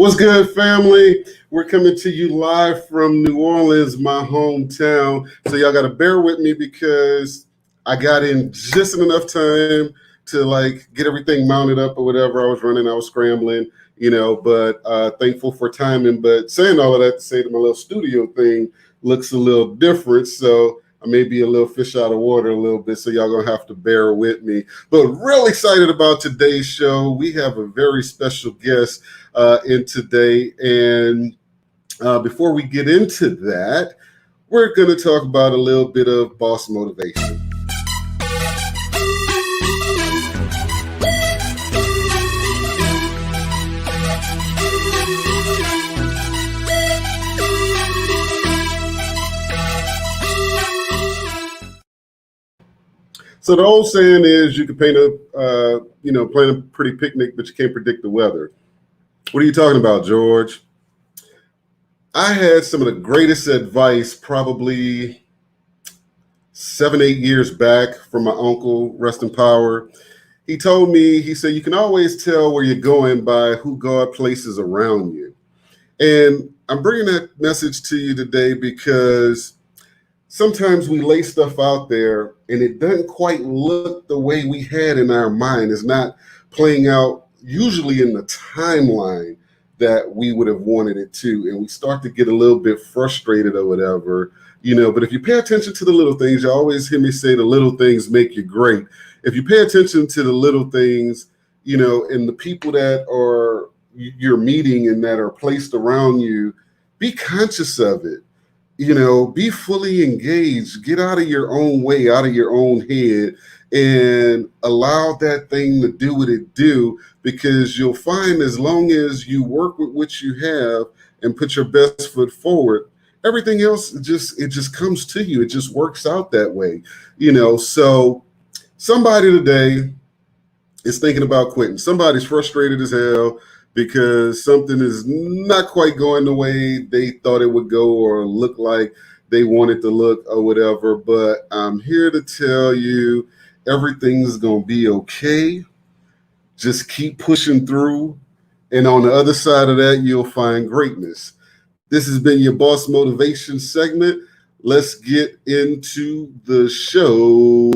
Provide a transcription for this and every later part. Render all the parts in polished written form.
What's good, family? We're coming to you live from New Orleans, my hometown. So y'all got to bear with me because I got in just in enough time to get everything mounted up or whatever. I was scrambling, but thankful for timing. But saying all of that to say that my little studio thing looks a little different. So I may be a little fish out of water a little bit, so y'all gonna have to bear with me. But real excited about today's show. We have a very special guest in today. And before we get into that, we're gonna talk about a little bit of boss motivation. So the old saying is you can plan a pretty picnic, but you can't predict the weather. What are you talking about, George? I had some of the greatest advice probably 7-8 years back from my uncle, rest in power. He told me, he said, you can always tell where you're going by who God places around you. And I'm bringing that message to you today because sometimes we lay stuff out there and it doesn't quite look the way we had in our mind. It's not playing out usually in the timeline that we would have wanted it to. And we start to get a little bit frustrated or whatever, but if you pay attention to the little things, you always hear me say the little things make you great. If you pay attention to the little things, and the people that are you're meeting and that are placed around you, be conscious of it. Be fully engaged, get out of your own way, out of your own head, and allow that thing to do what it do, because you'll find as long as you work with what you have and put your best foot forward, everything else it just comes to you. It just works out that way. So somebody today is thinking about quitting. Somebody's frustrated as hell because something is not quite going the way they thought it would go or look like they wanted to look or whatever. But I'm here to tell you everything's going to be okay. Just keep pushing through. And on the other side of that, you'll find greatness. This has been your Boss Motivation segment. Let's get into the show.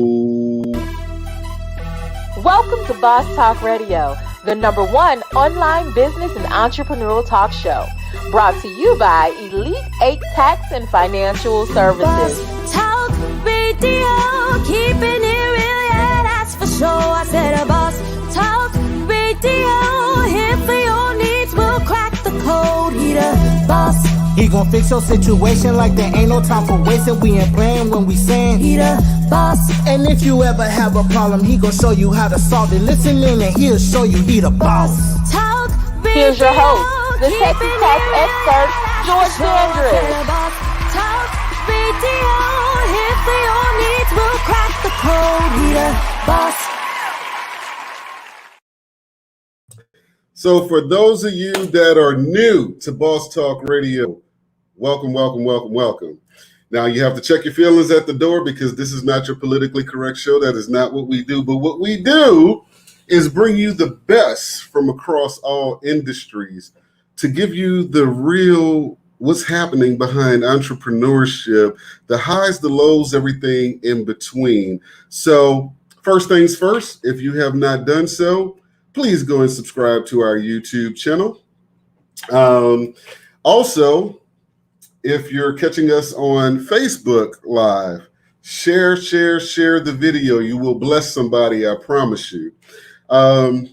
Welcome to Boss Talk Radio, the #1 online business and entrepreneurial talk show, brought to you by Elite 8 Tax and Financial Services. Boss Talk Radio, keeping it real, yeah, that's for sure. I said a Boss Talk Radio, here for your needs, we'll crack the code. He the boss. He gon' fix your situation like there ain't no time for wasting. We ain't playing when we saying he the boss. And if you ever have a problem, he gon' show you how to solve it. Listen in and he'll show you he the boss. Talk Here's your host, the Texas tax expert, George Dandridge. Talk Radio, here for your needs, we'll crack the code. He the boss. So for those of you that are new to Boss Talk Radio, welcome. Now you have to check your feelings at the door because this is not your politically correct show. That is not what we do. But what we do is bring you the best from across all industries to give you the real what's happening behind entrepreneurship, the highs, the lows, everything in between. So first things first, if you have not done so, please go and subscribe to our YouTube channel. Also, if you're catching us on Facebook Live, share the video. You will bless somebody, I promise you. I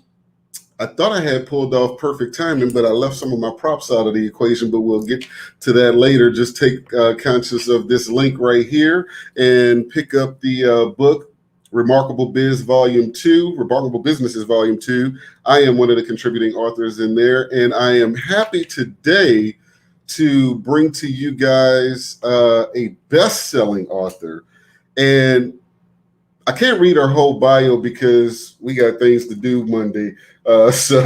thought I had pulled off perfect timing, but I left some of my props out of the equation, but we'll get to that later. Just take conscious of this link right here and pick up the book, Remarkable Businesses Volume 2. I am one of the contributing authors in there, and I am happy today to bring to you guys a best-selling author. And I can't read her whole bio because we got things to do Monday, so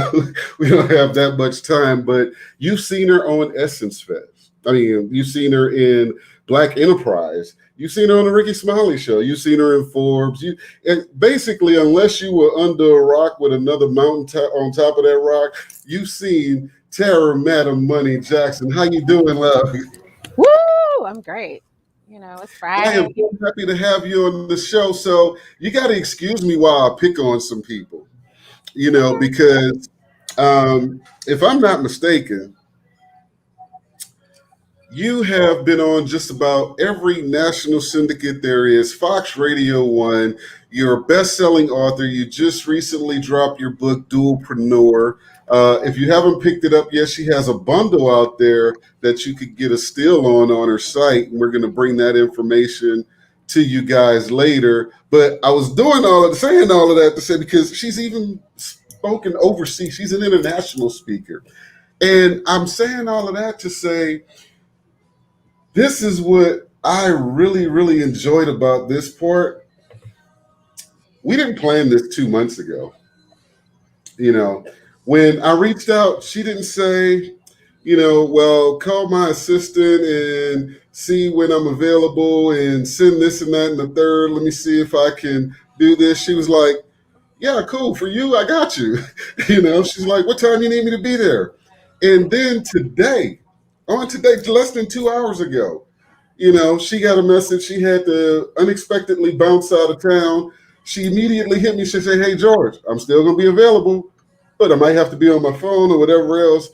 we don't have that much time, but you've seen her on Essence Fest. I mean, you've seen her in Black Enterprise. You've seen her on the Ricky Smiley Show. You've seen her in Forbes. And basically, unless you were under a rock with another mountain on top of that rock, you've seen Tara Madam Money Jackson. How you doing, love? Woo! I'm great. You know, it's I am Friday. so happy to have you on the show. So you got to excuse me while I pick on some people, because if I'm not mistaken, you have been on just about every national syndicate there is. Fox Radio 1. You're a best-selling author. You just recently dropped your book, Dualpreneur. If you haven't picked it up yet, she has a bundle out there that you could get a steal on her site, and we're going to bring that information to you guys later. But I was saying all of that to say, because she's even spoken overseas. She's an international speaker. And I'm saying all of that to say, this is what I really, really enjoyed about this part. We didn't plan this 2 months ago. When I reached out, she didn't say, well, call my assistant and see when I'm available and send this and that and the third. Let me see if I can do this. She was like, yeah, cool. For you, I got you. She's like, what time you need me to be there? And then today, less than 2 hours ago, she got a message. She had to unexpectedly bounce out of town. She immediately hit me. She said, hey, George, I'm still going to be available, but I might have to be on my phone or whatever else.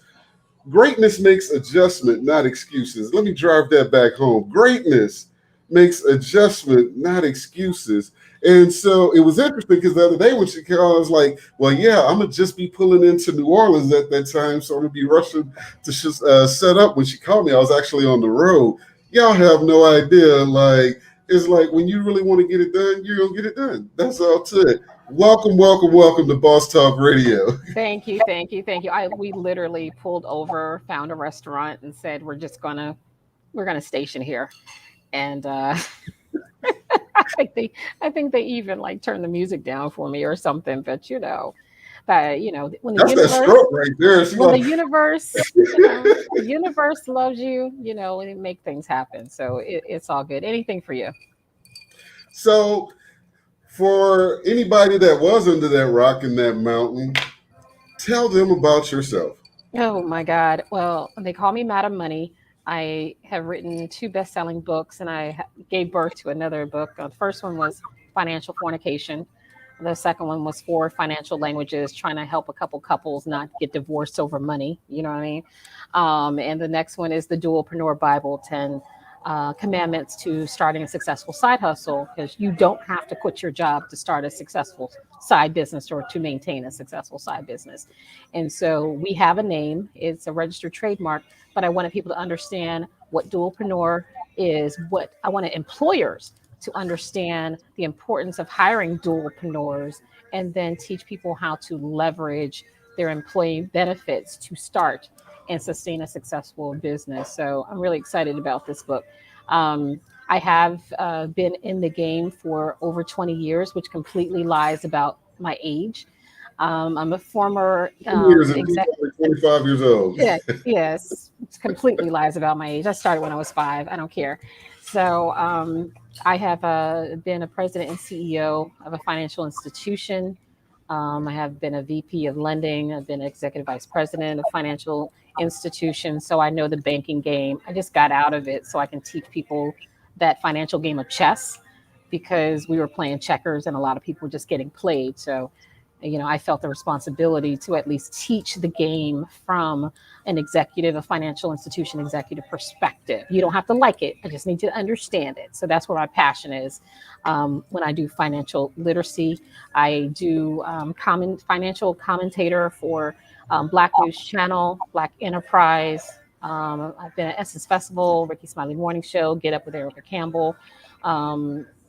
Greatness makes adjustment, not excuses. Let me drive that back home. Greatness makes adjustment, not excuses. And so it was interesting because the other day when she called, I was like, well, yeah, I'm going to just be pulling into New Orleans at that time. So I'm going to be rushing to set up. When she called me, I was actually on the road. Y'all have no idea. It's like when you really want to get it done, you're going to get it done. That's all to it. Welcome to Boss Talk Radio. Thank you. We literally pulled over, found a restaurant, and said we're gonna station here. And I think they even turned the music down for me or something. But when That's that stroke right there. the universe loves you, and it make things happen. So it's all good. Anything for you. So for anybody that was under that rock in that mountain, tell them about yourself. Oh my God. Well, they call me Madam Money. I have written 2 best-selling books, and I gave birth to another book. The first one was Financial Fornication. The second one was 4 Financial Languages, trying to help a couple couples not get divorced over money. You know what I mean? And the next one is the Dualpreneur Bible, 10 commandments to starting a successful side hustle, because you don't have to quit your job to start a successful side business or to maintain a successful side business. And so we have a name, it's a registered trademark, but I wanted people to understand what Dualpreneur is. What I wanted employers to understand the importance of hiring dualpreneurs, and then teach people how to leverage their employee benefits to start and sustain a successful business. So I'm really excited about this book. I have been in the game for over 20 years, which completely lies about my age. I'm a former executive. 25 years old. Yes, it completely lies about my age. I started when I was 5. I don't care. So I have been a president and CEO of a financial institution. I have been a VP of lending. I've been executive vice president of financial institutions. So I know the banking game. I just got out of it so I can teach people that financial game of chess, because we were playing checkers and a lot of people were just getting played. So, I felt the responsibility to at least teach the game from a financial institution executive perspective. You don't have to like it. I just need you to understand it. So that's where my passion is. When I do financial literacy, I do financial commentator for Black News Channel, Black Enterprise. I've been at Essence Festival, Ricky Smiley Morning Show, Get Up with Erica Campbell,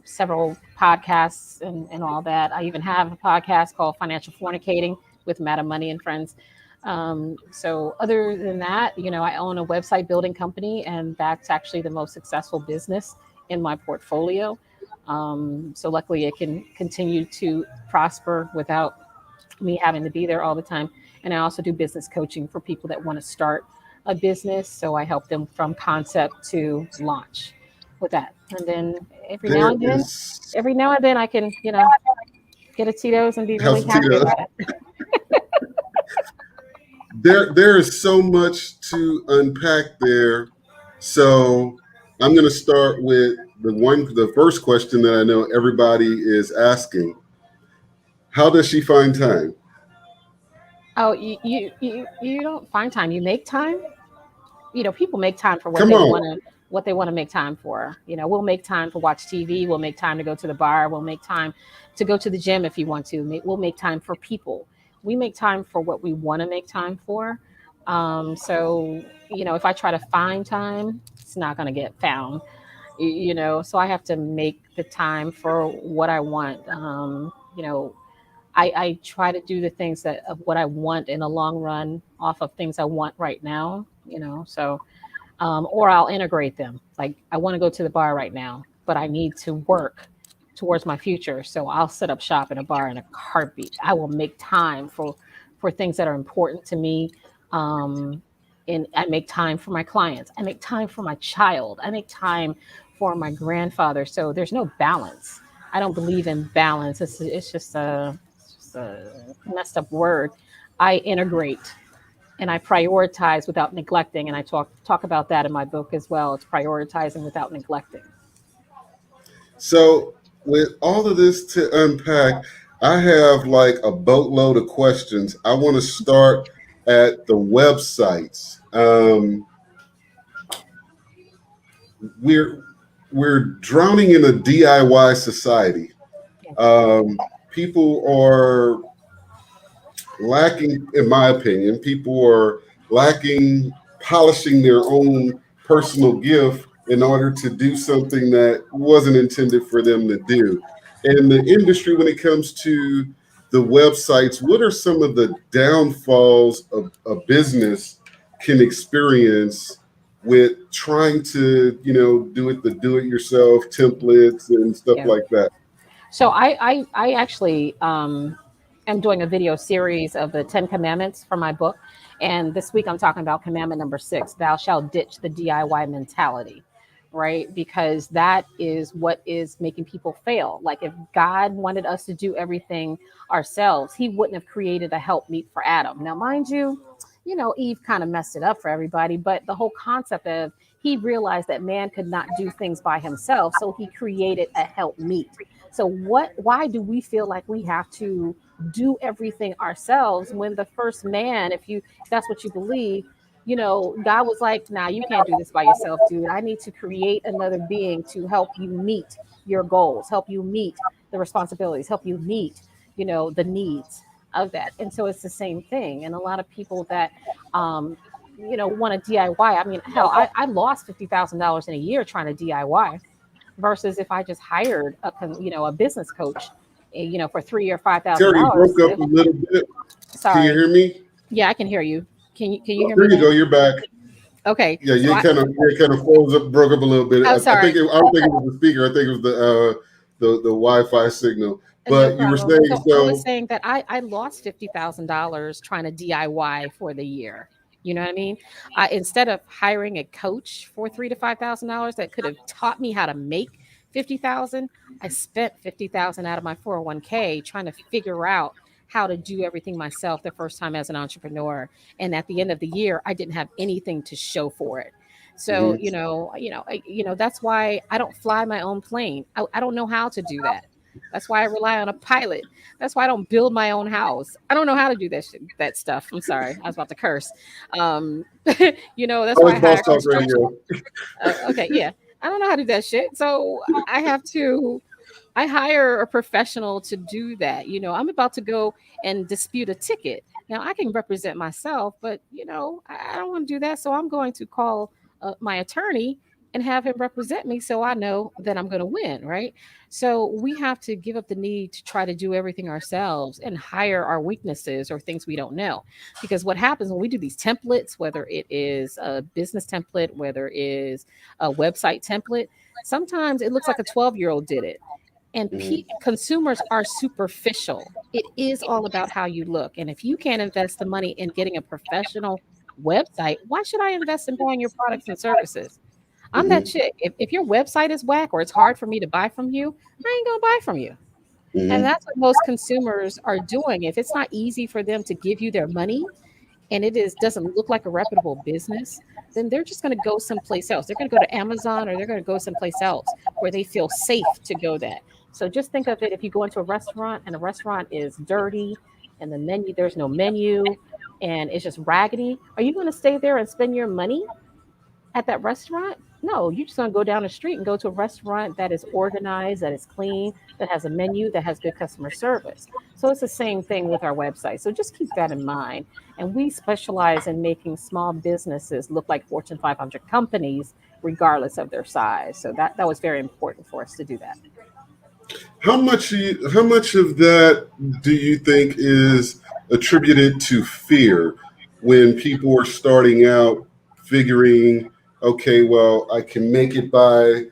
several podcasts and all that. I even have a podcast called Financial Fornicating with Madam Money and Friends. So other than that, I own a website building company, and that's actually the most successful business in my portfolio. So luckily it can continue to prosper without me having to be there all the time. And I also do business coaching for people that want to start a business. So I help them from concept to launch with that. And then every now and then I can, get a Tito's and be really happy about it. there is so much to unpack there. So I'm going to start with the first question that I know everybody is asking. How does she find time? Oh, you don't find time. You make time. People make time for Come on. what they want to make time for. We'll make time to watch TV. We'll make time to go to the bar. We'll make time to go to the gym if you want to. We'll make time for people. We make time for what we want to make time for. So, if I try to find time, it's not going to get found. So I have to make the time for what I want. I try to do the things of what I want in the long run off of things I want right now, so, or I'll integrate them. Like I want to go to the bar right now, but I need to work towards my future. So I'll set up shop in a bar in a heartbeat. I will make time for things that are important to me. And I make time for my clients. I make time for my child. I make time for my grandfather. So there's no balance. I don't believe in balance. It's just a messed up word. I integrate and I prioritize without neglecting. And I talk about that in my book as well. It's prioritizing without neglecting. So with all of this to unpack, I have like a boatload of questions. I want to start at the websites. We're drowning in a DIY society. People are lacking, in my opinion, polishing their own personal gift in order to do something that wasn't intended for them to do. And the industry, when it comes to the websites, what are some of the downfalls of a business can experience with trying to, do it yourself templates and stuff like that? So I actually am doing a video series of the 10 commandments from my book. And this week I'm talking about commandment number 6, thou shalt ditch the DIY mentality, right? Because that is what is making people fail. Like if God wanted us to do everything ourselves, he wouldn't have created a helpmeet for Adam. Now, mind you, Eve kind of messed it up for everybody, but the whole concept of he realized that man could not do things by himself. So he created a helpmeet. So why do we feel like we have to do everything ourselves when the first man, if that's what you believe, God was like, nah, you can't do this by yourself, dude. I need to create another being to help you meet your goals, help you meet the responsibilities, help you meet, the needs of that. And so it's the same thing. And a lot of people that, want to DIY. I mean, hell, I lost $50,000 in a year trying to DIY versus if I just hired a business coach, for $3,000 or $5,000. Terry, you broke up a little bit. Sorry. Can you hear me? Yeah, I can hear you. Can you hear me? There you go. You're back. Okay. Yeah, you kind of broke up a little bit. I'm sorry. I don't think it was the speaker. I think it was the Wi-Fi signal. But you were saying I was saying that I lost $50,000 trying to DIY for the year. You know what I mean? Instead of hiring a coach for $3,000 to $5,000 that could have taught me how to make $50,000, I spent $50,000 out of my 401k trying to figure out how to do everything myself the first time as an entrepreneur. And at the end of the year, I didn't have anything to show for it. So, that's why I don't fly my own plane. I don't know how to do that. That's why I rely on a pilot. That's why I don't build my own house. I don't know how to do that stuff. I'm sorry. I was about to curse. That's why I hire radio. Okay. Yeah. I don't know how to do that shit. So I hire a professional to do that. I'm about to go and dispute a ticket. Now I can represent myself, but I don't want to do that. So I'm going to call my attorney and have him represent me so I know that I'm going to win, right? So we have to give up the need to try to do everything ourselves and hire our weaknesses or things we don't know. Because what happens when we do these templates, whether it is a business template, whether it is a website template, sometimes it looks like a 12-year-old did it. And consumers are superficial. It is all about how you look. And if you can't invest the money in getting a professional website, why should I invest in buying your products and services? I'm that chick. If your website is whack or it's hard for me to buy from you, I ain't gonna buy from you. And that's what most consumers are doing. If it's not easy for them to give you their money, and doesn't look like a reputable business, then they're just going to go someplace else. They're going to go to Amazon, or they're going to go someplace else where they feel safe to go that. So just think of it, if you go into a restaurant and the restaurant is dirty and there's no menu and it's just raggedy, are you going to stay there and spend your money at that restaurant? No, you're just going to go down the street and go to a restaurant that is organized, that is clean, that has a menu, that has good customer service. So it's the same thing with our website. So just keep that in mind. And we specialize in making small businesses look like Fortune 500 companies, regardless of their size. So that was very important for us to do that. How much of that do you think is attributed to fear when people are starting out figuring, okay, well, I can make it by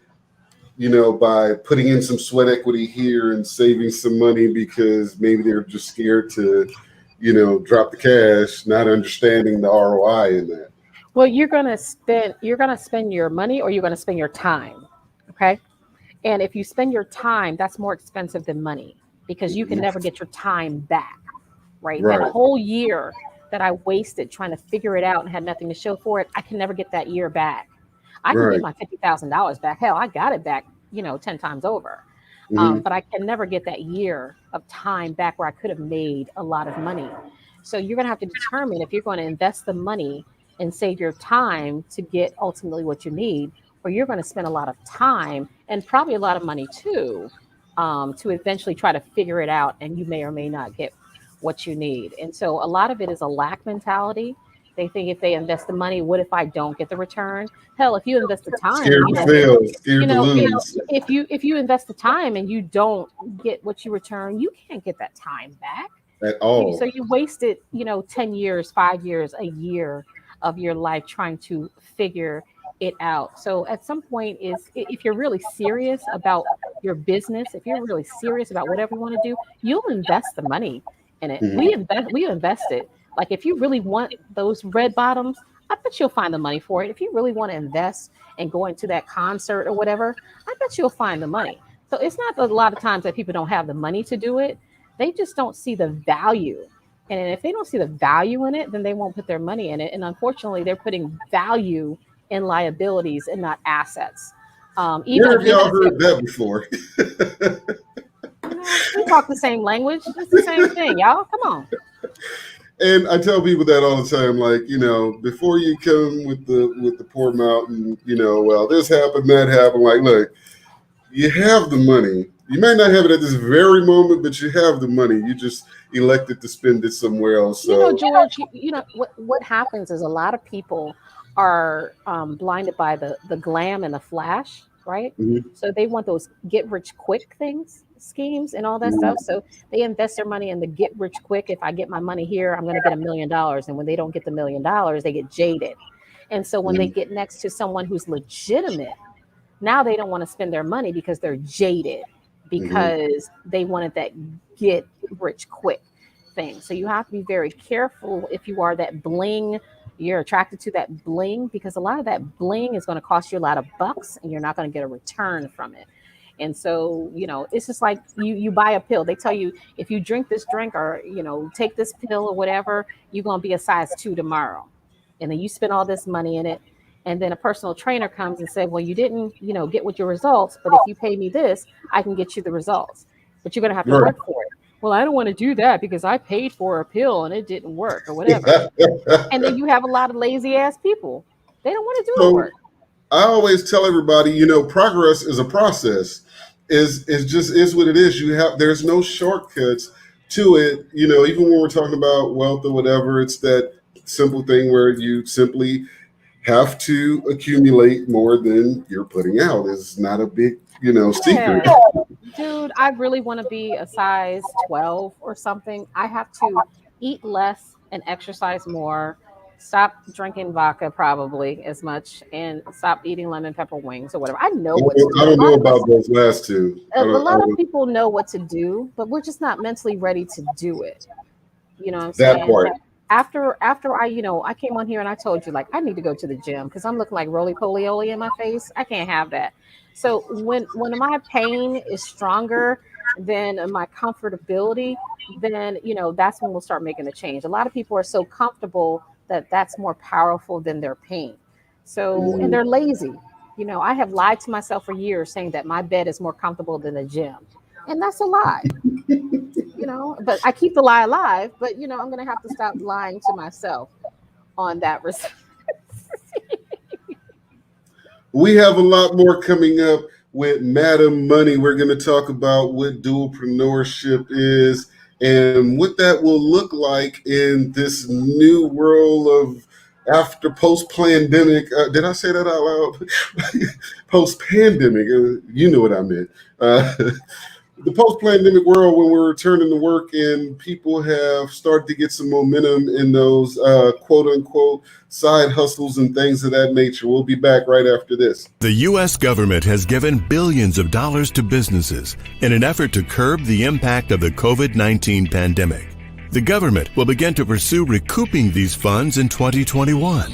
putting in some sweat equity here and saving some money, because maybe they're just scared to, drop the cash, not understanding the ROI in that? Well, you're going to spend your money, or you're going to spend your time. Okay. And if you spend your time, that's more expensive than money, because you can never get your time back, right? Right. That whole year that I wasted trying to figure it out and had nothing to show for it, I can never get that year back. I can Right. get my $50,000 back. Hell, I got it back, 10 times over. But I can never get that year of time back where I could have made a lot of money. So you're going to have to determine if you're going to invest the money and save your time to get ultimately what you need, or you're going to spend a lot of time and probably a lot of money too, to eventually try to figure it out, and you may or may not get what you need. And so a lot of it is a lack mentality. They think if they invest the money, what if I don't get the return? Hell, if you invest the time, Scared to fail, scared to lose. if you invest the time and you don't get what you return, you can't get that time back At all. So you wasted, 10 years, 5 years, a year of your life trying to figure it out. So at some point, if you're really serious about your business, if you're really serious about whatever you want to do, you'll invest the money in it. We invest it. Like if you really want those red bottoms, I bet you'll find the money for it. If you really want to invest and go into that concert or whatever, I bet you'll find the money. So it's not a lot of times that people don't have the money to do it. They just don't see the value. And if they don't see the value in it, then they won't put their money in it. And unfortunately, they're putting value in liabilities and not assets. Where have y'all heard that before? We talk the same language. It's the same thing, y'all. Come on. And I tell people that all the time, like, before you come with the poor mouth and, well, this happened, that happened. Like, look, you have the money. You may not have it at this very moment, but you have the money. You just elected to spend it somewhere else. So. George, what happens is a lot of people are blinded by the glam and the flash, right? Mm-hmm. So they want those get rich quick schemes and all that stuff. So they invest their money in the get rich quick. If I get my money here, I'm going to get $1 million. And when they don't get the $1 million, they get jaded. And so when they get next to someone who's legitimate, now they don't want to spend their money because they're jaded, because they wanted that get rich quick thing. So you have to be very careful if you are that bling. You're attracted to that bling, because a lot of that bling is going to cost you a lot of bucks and you're not going to get a return from it. And so, it's just like you buy a pill. They tell you if you drink this drink or, take this pill or whatever, you're going to be a size 2 tomorrow. And then you spend all this money in it. And then a personal trainer comes and says, well, you didn't, get with your results, but if you pay me this, I can get you the results. But you're going to have to work for it. Well, I don't want to do that because I paid for a pill and it didn't work or whatever. And then you have a lot of lazy ass people. They don't want to do the work. I always tell everybody, progress is a process. Is what it is. There's no shortcuts to it. Even when we're talking about wealth or whatever, it's that simple thing where you simply have to accumulate more than you're putting out. It's not a big, secret. Dude, I really want to be a size 12 or something. I have to eat less and exercise more. Stop drinking vodka probably as much, and stop eating lemon pepper wings or whatever. I know what to do. I don't know about those last two. A lot of people know what to do, but we're just not mentally ready to do it. You know what I'm saying? That part. After I came on here and I told you, like, I need to go to the gym because I'm looking like roly-poly in my face. I can't have that. So when my pain is stronger than my comfortability, then, that's when we'll start making a change. A lot of people are so comfortable that's more powerful than their pain. So, and they're lazy. You know, I have lied to myself for years saying that my bed is more comfortable than the gym. And that's a lie, you know, but I keep the lie alive. But, you know, I'm going to have to stop lying to myself on that. We have a lot more coming up with Madam Money. We're going to talk about what dualpreneurship is and what that will look like in this new world of after post-pandemic. Did I say that out loud? Post-pandemic. You know what I meant. The post-pandemic world, when we're returning to work and people have started to get some momentum in those quote-unquote side hustles and things of that nature. We'll be back right after this. The U.S. government has given billions of dollars to businesses in an effort to curb the impact of the COVID-19 pandemic. The government will begin to pursue recouping these funds in 2021.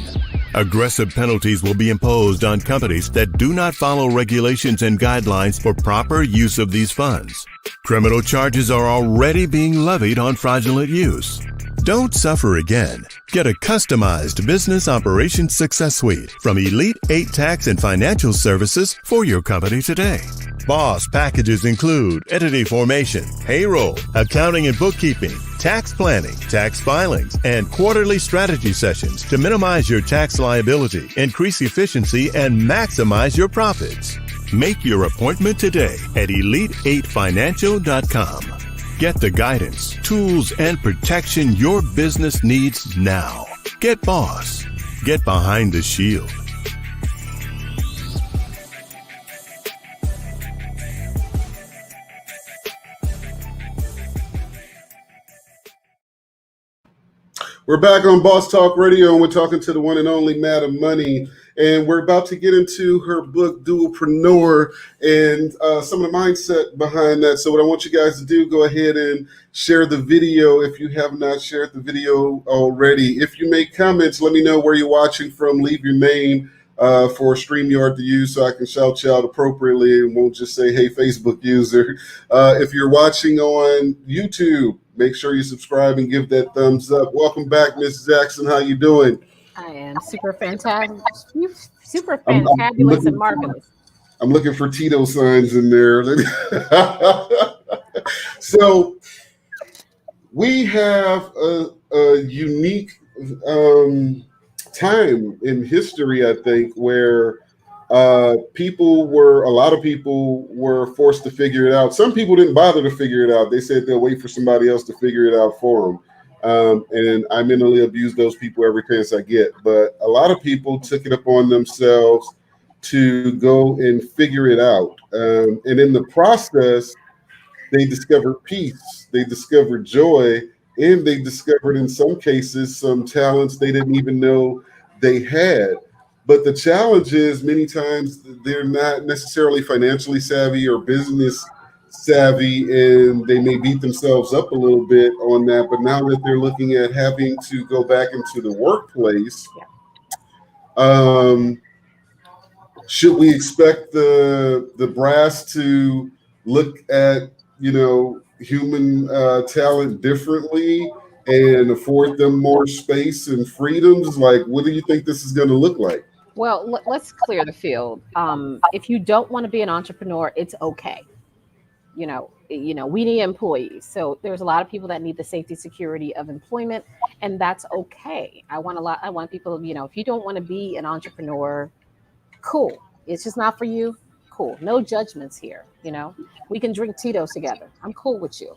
Aggressive penalties will be imposed on companies that do not follow regulations and guidelines for proper use of these funds. Criminal charges are already being levied on fraudulent use. Don't suffer again. Get a customized business operations success suite from Elite 8 Tax and Financial Services for your company today. BOSS packages include entity formation, payroll, accounting and bookkeeping, tax planning, tax filings, and quarterly strategy sessions to minimize your tax liability, increase efficiency, and maximize your profits. Make your appointment today at elite8financial.com. Get the guidance, tools, and protection your business needs now. Get BOSS. Get behind the shield. We're back on Boss Talk Radio, and we're talking to the one and only Madam Money, and we're about to get into her book, Dualpreneur, and some of the mindset behind that. So what I want you guys to do, go ahead and share the video if you have not shared the video already. If you make comments, let me know where you're watching from. Leave your name for StreamYard to use so I can shout you out appropriately and won't just say, hey, Facebook user. If you're watching on YouTube, make sure you subscribe and give that thumbs up. Welcome back, Miss Jackson. How you doing? I am super fantastic, fantabulous, and marvelous. I'm looking for Tito signs in there. So we have a unique time in history, I think, where a lot of people were forced to figure it out. Some people didn't bother to figure it out. They said they'll wait for somebody else to figure it out for them. And I mentally abuse those people every chance I get. But a lot of people took it upon themselves to go and figure it out. And in the process, they discovered peace, they discovered joy, and they discovered, in some cases, some talents they didn't even know they had. But the challenge is many times they're not necessarily financially savvy or business savvy, and they may beat themselves up a little bit on that. But now that they're looking at having to go back into the workplace, should we expect the brass to look at, human talent differently and afford them more space and freedoms? Like, what do you think this is going to look like? Well, let's clear the field. If you don't want to be an entrepreneur, it's okay. We need employees. So there's a lot of people that need the safety security of employment, and that's okay. I want people, if you don't want to be an entrepreneur, cool. It's just not for you. Cool. No judgments here. We can drink Tito's together. I'm cool with you.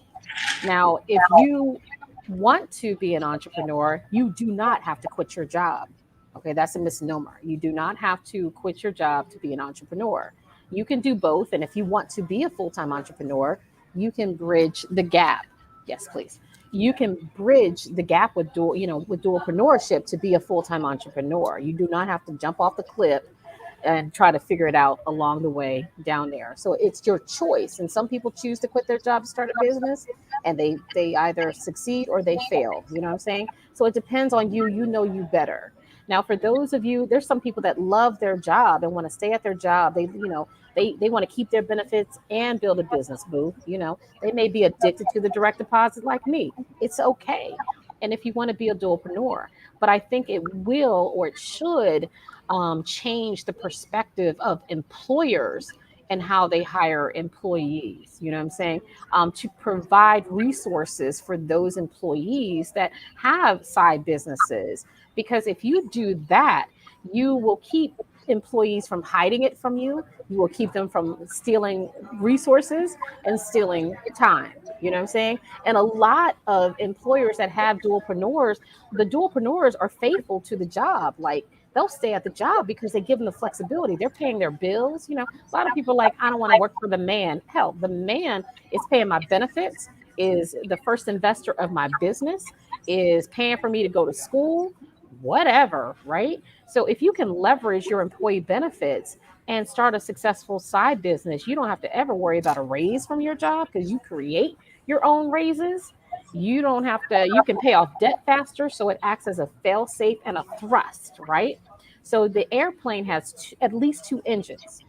Now, if you want to be an entrepreneur, you do not have to quit your job. Okay, that's a misnomer. You do not have to quit your job to be an entrepreneur. You can do both. And if you want to be a full-time entrepreneur, you can bridge the gap. Yes, please. You can bridge the gap with dualpreneurship to be a full-time entrepreneur. You do not have to jump off the cliff and try to figure it out along the way down there. So it's your choice. And some people choose to quit their job to start a business, and they either succeed or they fail. You know what I'm saying? So it depends on you. You know you better. Now, for those of you, there's some people that love their job and want to stay at their job. They want to keep their benefits and build a business, boo. They may be addicted to the direct deposit like me. It's okay. and if you want to be a dualpreneur. But I think it will, or it should, change the perspective of employers and how they hire employees. You know what I'm saying? To provide resources for those employees that have side businesses. Because if you do that, you will keep employees from hiding it from you. You will keep them from stealing resources and stealing time. You know what I'm saying? And a lot of employers that have dualpreneurs, the dualpreneurs are faithful to the job. Like, they'll stay at the job because they give them the flexibility. They're paying their bills. You know, a lot of people are like, I don't want to work for the man. Hell, the man is paying my benefits, is the first investor of my business, is paying for me to go to school, whatever, right? So if you can leverage your employee benefits and start a successful side business, you don't have to ever worry about a raise from your job because you create your own raises. You don't have to, you can pay off debt faster. So it acts as a fail safe and a thrust, right? So the airplane has at least 2 engines,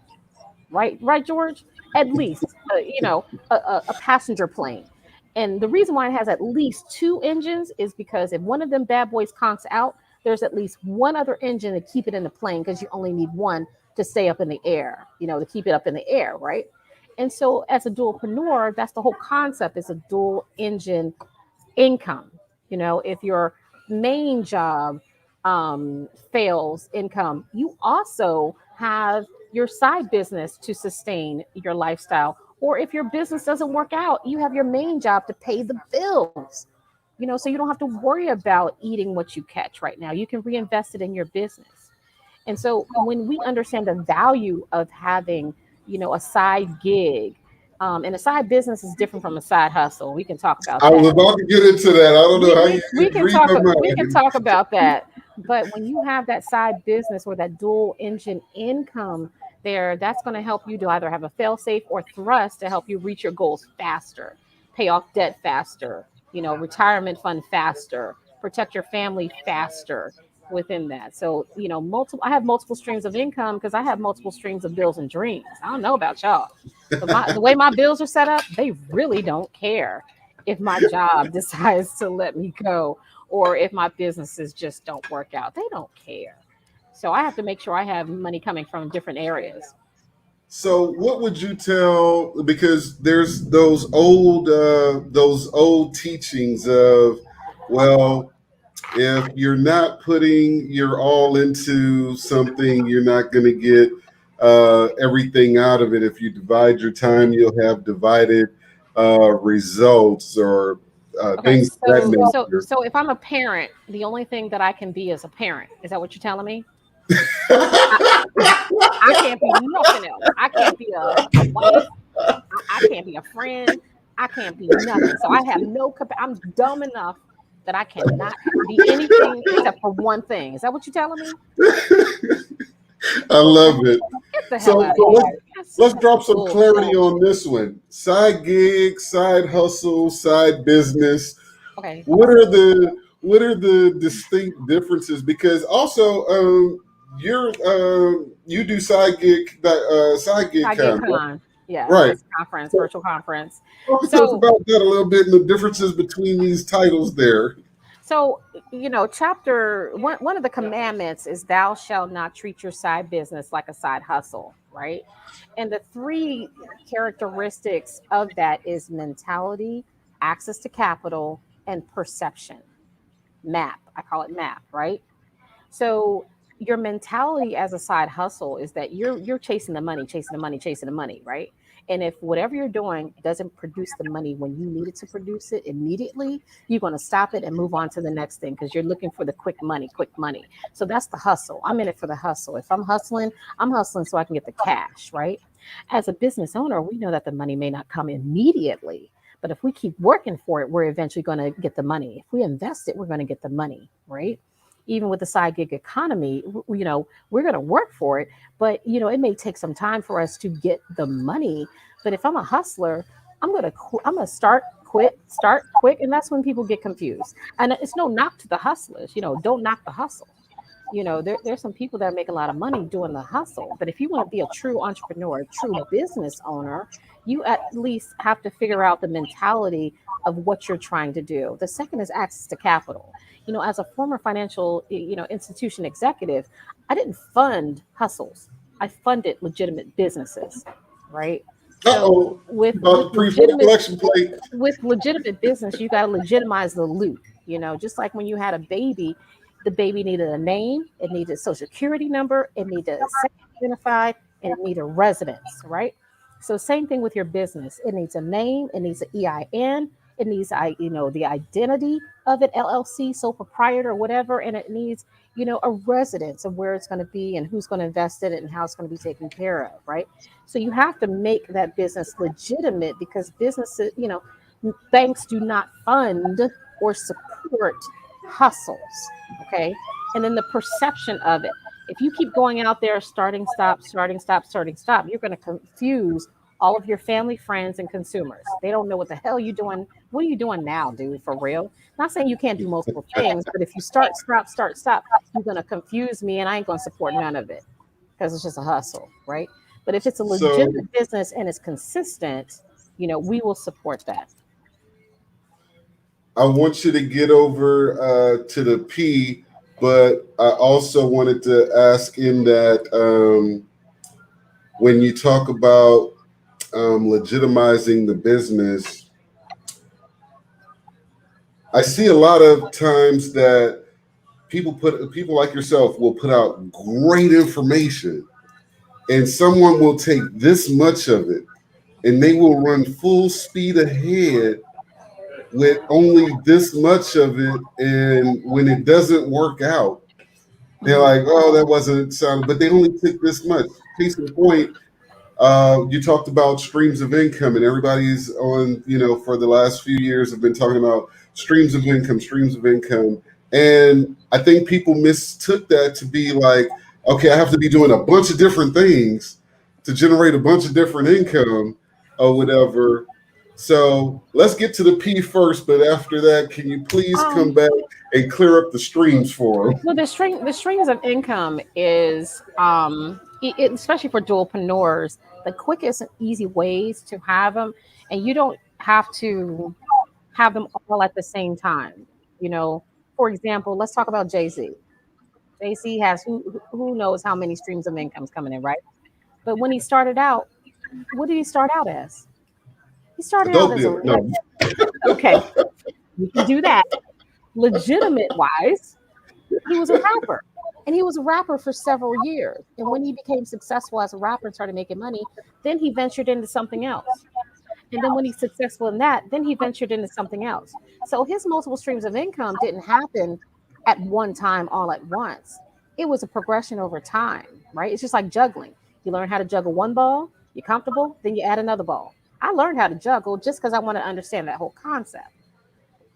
right? Right, George? At least, a passenger plane. And the reason why it has at least 2 engines is because if one of them bad boys conks out, there's at least one other engine to keep it in the plane, because you only need one to stay up in the air, to keep it up in the air, right? And so as a dualpreneur, that's the whole concept, is a dual engine income. If your main job fails income, you also have your side business to sustain your lifestyle. Or if your business doesn't work out, you have your main job to pay the bills. So you don't have to worry about eating what you catch right now. You can reinvest it in your business. And so when we understand the value of having, a side gig, and a side business is different from a side hustle. We can talk about that. I was about to get into that. I don't know how you we can talk about that. But when you have that side business or that dual engine income there, that's going to help you to either have a fail safe or thrust to help you reach your goals faster, pay off debt faster, retirement fund faster, protect your family faster within that. So, I have multiple streams of income because I have multiple streams of bills and dreams. I don't know about y'all, but the way my bills are set up, they really don't care if my job decides to let me go or if my businesses just don't work out. They don't care. So I have to make sure I have money coming from different areas. So what would you tell, because there's those old teachings of, well, if you're not putting your all into something, you're not going to get everything out of it. If you divide your time, you'll have divided results or things of that nature. So if I'm a parent, the only thing that I can be is a parent. Is that what you're telling me? I can't be nothing else. I can't be a wife. I can't be a friend. I can't be nothing. So I have no I'm dumb enough that I cannot be anything except for one thing. Is that what you're telling me? I love it. So let's drop some cool. clarity on this one. Side gig, side hustle, side business. Okay. What are the distinct differences? Because also you do side gig con. Yeah, right. Conference, virtual conference. Talk about that a little bit and the differences between these titles there. So, chapter one of the commandments is thou shalt not treat your side business like a side hustle, right? And the 3 characteristics of that is mentality, access to capital, and perception. MAP, I call it MAP, right? So your mentality as a side hustle is that you're chasing the money, right? And if whatever you're doing doesn't produce the money when you need it to produce it immediately, you're going to stop it and move on to the next thing because you're looking for the quick money. So that's the hustle. I'm in it for the hustle. If I'm hustling so I can get the cash, right? As a business owner, we know that the money may not come immediately, but if we keep working for it, we're eventually going to get the money. If we invest it, we're going to get the money, right? Even with the side gig economy, we're going to work for it, but it may take some time for us to get the money. But if I'm a hustler, I'm going to start quick, and that's when people get confused. And it's no knock to the hustlers, don't knock the hustle. There's some people that make a lot of money doing the hustle, but if you want to be a true entrepreneur, a true business owner, you at least have to figure out the mentality of what you're trying to do. The second is access to capital. As a former financial, institution executive, I didn't fund hustles. I funded legitimate businesses, right? So Uh-oh. with About with the pre-4 legitimate collection plate. with legitimate business, you got to legitimize the loot. Just like when you had a baby, the baby needed a name, it needed a social security number, it needed a identified, and it needed a residence, right? So same thing with your business. It needs a name, it needs an EIN, it needs the identity of it, LLC, sole proprietor, or whatever, and it needs a residence of where it's going to be and who's going to invest in it and how it's going to be taken care of, right? So you have to make that business legitimate because businesses, banks do not fund or support hustles. Okay. And then the perception of it. If you keep going out there, starting, stop, you're going to confuse all of your family, friends, and consumers. They don't know what the hell you're doing. What are you doing now, dude? For real? Not saying you can't do multiple things, but if you start, stop, you're going to confuse me and I ain't going to support none of it because it's just a hustle, right? But if it's a legitimate business and it's consistent, we will support that. I want you to get over to the P, but I also wanted to ask in that when you talk about legitimizing the business, I see a lot of times that people like yourself will put out great information, and someone will take this much of it, and they will run full speed ahead with only this much of it, and when it doesn't work out, they're like, "Oh, that wasn't sound," but they only took this much. Case in point, you talked about streams of income, and everybody's on, for the last few years have been talking about streams of income. And I think people mistook that to be like, okay, I have to be doing a bunch of different things to generate a bunch of different income or whatever. So let's get to the P first, but after that, can you please come back and clear up the streams for them? Well, the streams of income is, especially for dualpreneurs, the quickest and easy ways to have them, and you don't have to have them all at the same time. For example, let's talk about Jay-Z. Jay-Z has who knows how many streams of incomes coming in, right? But when he started out, what did he start out as? He started out as okay. You can do that. Legitimate wise, he was a rapper. And he was a rapper for several years. And when he became successful as a rapper and started making money, then he ventured into something else. And then when he's successful in that, then he ventured into something else. So his multiple streams of income didn't happen at one time all at once. It was a progression over time, right? It's just like juggling. You learn how to juggle one ball, you're comfortable, then you add another ball. I learned how to juggle just because I want to understand that whole concept,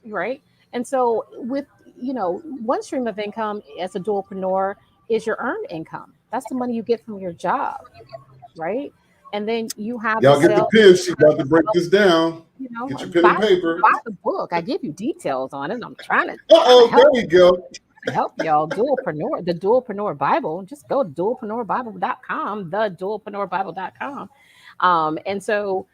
right? And so with, one stream of income as a dualpreneur is your earned income. That's the money you get from your job, right? And then you have y'all get the pen. She's about to break this down. Get your pen and paper. Buy the book. I give you details on it. I'm trying to. There we go. Help y'all. Dualpreneur, the Dualpreneur Bible. Just go to dualpreneurbible.com, the dualpreneurbible.com. And so,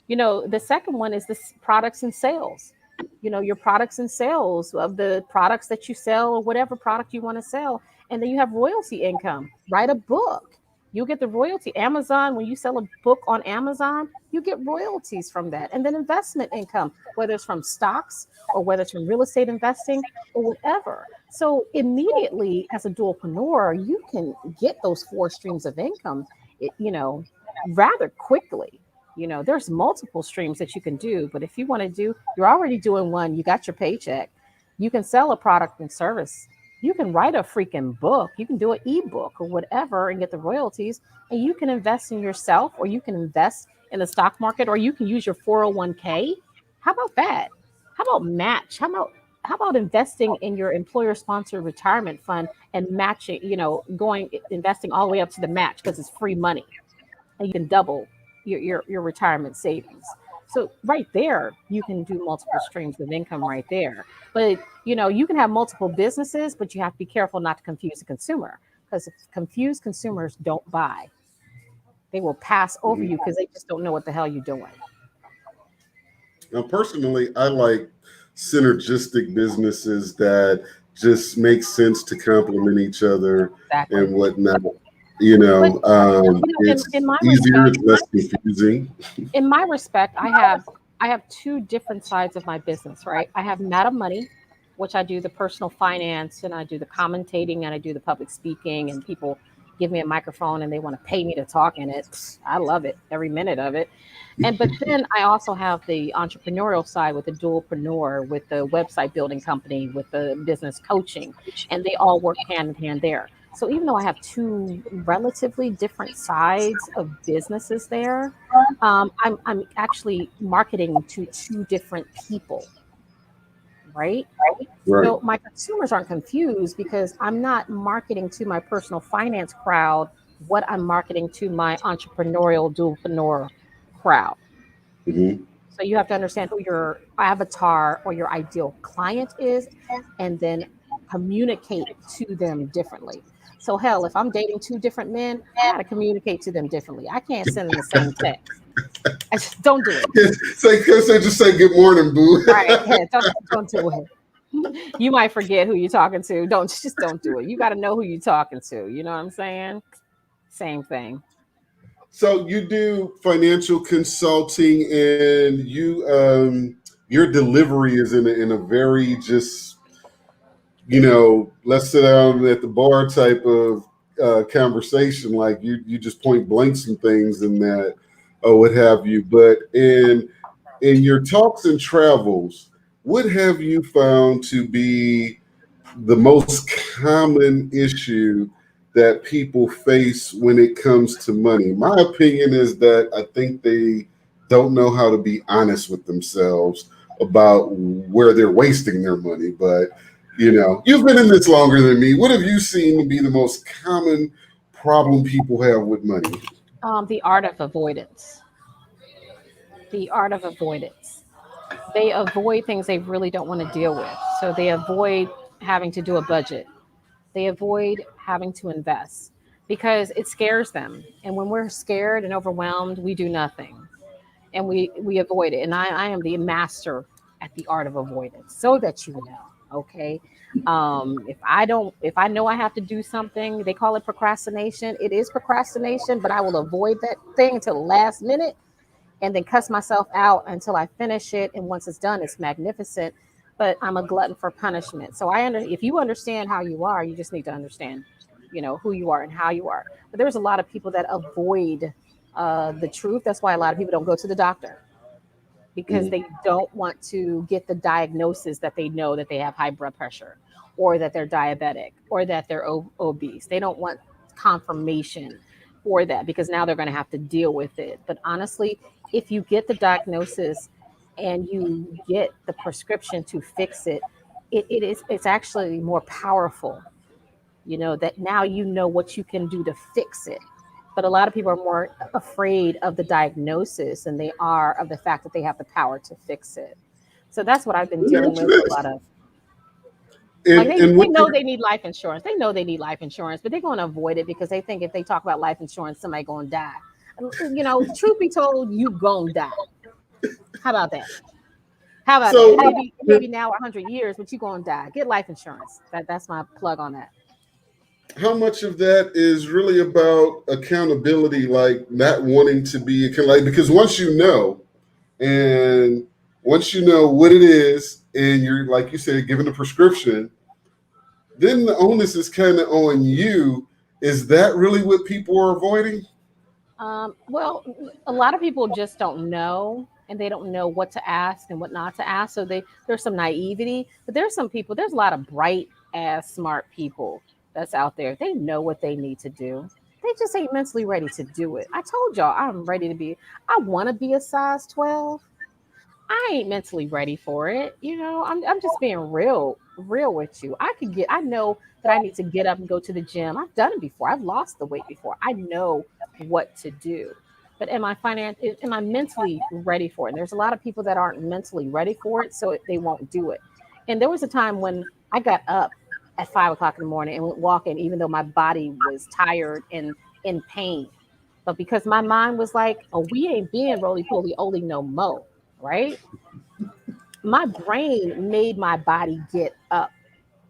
the second one is this products and sales. Your products and sales of the products that you sell or whatever product you want to sell. And then you have royalty income. Write a book. You get the royalty. Amazon, when you sell a book on Amazon, you get royalties from that. And then investment income, whether it's from stocks or whether it's from real estate investing or whatever. So immediately as a dualpreneur, you can get those 4 streams of income, rather quickly. There's multiple streams that you can do, but if you want to you're already doing one, you got your paycheck, you can sell a product and service. You can write a freaking book. You can do an ebook or whatever and get the royalties, and you can invest in yourself, or you can invest in the stock market, or you can use your 401k. How about that? How about match? How about investing in your employer-sponsored retirement fund and matching, investing all the way up to the match because it's free money, and you can double your retirement savings. So right there, you can do multiple streams of income right there. But, you can have multiple businesses, but you have to be careful not to confuse the consumer, because confused consumers don't buy. They will pass over you because they just don't know what the hell you're doing. Now, personally, I like synergistic businesses that just make sense to complement each other Exactly. and whatnot. You know, it's in my easier, respect, it's less confusing. in my respect, I have two different sides of my business, right? I have Madam Money, which I do the personal finance and I do the commentating and I do the public speaking, and people give me a microphone and they want to pay me to talk in it. I love it, every minute of it. But then I also have the entrepreneurial side with the dualpreneur, with the website building company, with the business coaching, and they all work hand in hand there. So even though I have two relatively different sides of businesses there, I'm actually marketing to two different people, right? Right. So my consumers aren't confused because I'm not marketing to my personal finance crowd what I'm marketing to my entrepreneurial dualpreneur crowd. Hmm. So you have to understand who your avatar or your ideal client is, and then communicate to them differently. So hell, if I'm dating two different men, I gotta communicate to them differently. I can't send them the same text. I just don't do it. It's like, just say good morning, boo. Right? Yeah, don't do it. You might forget who you're talking to. Don't do it. You got to know who you're talking to. You know what I'm saying? Same thing. So you do financial consulting, and your delivery is in a very just, let's sit down at the bar type of conversation. Like you just point blank some things and that, or what have you. But in your talks and travels, what have you found to be the most common issue that people face when it comes to money? My opinion is that I think they don't know how to be honest with themselves about where they're wasting their money. But you've been in this longer than me. What have you seen to be the most common problem people have with money? The art of avoidance. The art of avoidance. They avoid things they really don't want to deal with. So they avoid having to do a budget. They avoid having to invest because it scares them. And when we're scared and overwhelmed, we do nothing, and we avoid it. And I am the master at the art of avoidance, so that you know. Okay. If I know I have to do something, they call it procrastination. It is procrastination, but I will avoid that thing until the last minute and then cuss myself out until I finish it. And once it's done, it's magnificent. But I'm a glutton for punishment. So if you understand how you are, you just need to understand, who you are and how you are. But there's a lot of people that avoid the truth. That's why a lot of people don't go to the doctor, because they don't want to get the diagnosis that they know that they have high blood pressure, or that they're diabetic, or that they're obese. They don't want confirmation for that because now they're going to have to deal with it. But honestly, if you get the diagnosis and you get the prescription to fix it, it's actually more powerful, that now you know what you can do to fix it. But a lot of people are more afraid of the diagnosis than they are of the fact that they have the power to fix it. So that's what I've been dealing with a lot of. Like they know they need life insurance. They know they need life insurance, but they're going to avoid it because they think if they talk about life insurance, somebody going to die. Truth be told, you going to die. How about that? How about that? Maybe now 100 years, but you going to die. Get life insurance. That's my plug on that. How much of that is really about accountability, like not wanting to be because once you know what it is, and you're, like you said, given a prescription, then the onus is kind of on you. Is that really what people are avoiding? Well, a lot of people just don't know, and they don't know what to ask and what not to ask. So there's some naivety, but there's a lot of bright ass smart people that's out there. They know what they need to do. They just ain't mentally ready to do it. I told y'all I want to be a size 12. I ain't mentally ready for it. I'm just being real with you. I know that I need to get up and go to the gym. I've done it before. I've lost the weight before. I know what to do. But am I mentally ready for it? And there's a lot of people that aren't mentally ready for it, so they won't do it. And there was a time when I got up at 5 o'clock in the morning and went walking, even though my body was tired and in pain. But because my mind was like, oh, we ain't being roly poly oly no mo, right? My brain made my body get up